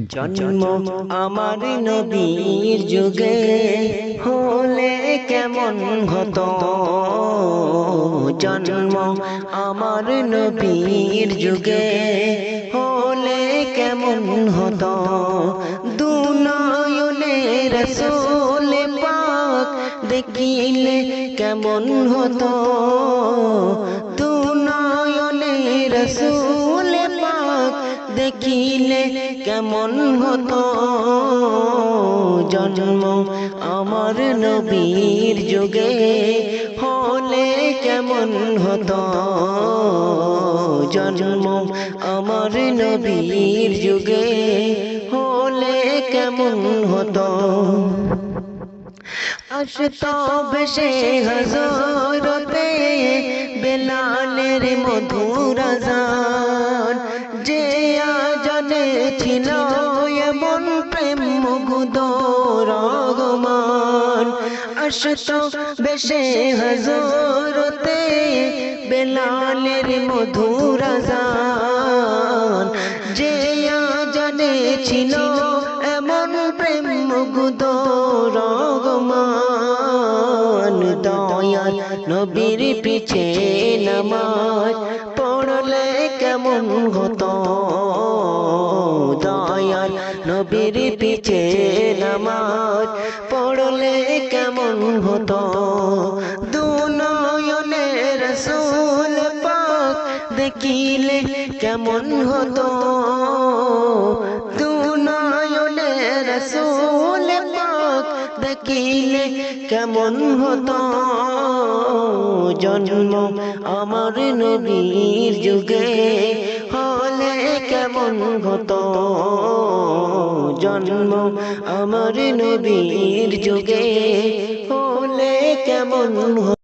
জন্ম আমার নবীর যুগে হলে কেমন হতো। জন্ম আমার নবীর যুগে হলে কেমন হতো। দুনয়নে রাসূল পাক দেখিলে কেমন হতো। দুনয়নে রাসূল পাক দেখিলে কেমন হতো। জন্ম আমার নবীর যুগে হলে কেমন হতো। জন্ম আমার নবীর যুগে হলে কেমন হতো। আসতো বেশে হযরতে বেলালের মধুর আযান, যে আজানে ছিল এমন প্রেম মুগ্ধ রহমান। আসতো বেশে হযরতে বেলালের মধুর আযান, যে আজানে ছিল এমন প্রেম মুগ্ধ রহমান। দয়াল নবীর পিছে নামাজ পড়লে কেমন হতো। দয়াল নবীর পিছে নামাজ পড়লে কেমন হতো। দুনয়নে রাসূল পাক দেখিলে কেমন হতো। দুনয়নে রাসূল পাক দেখিলে কেমন হতো। জন্ম আমার নবীর যুগে হলে কেমন হতো। জন্ম আমার নবীর যুগে হলে কেমন হতো।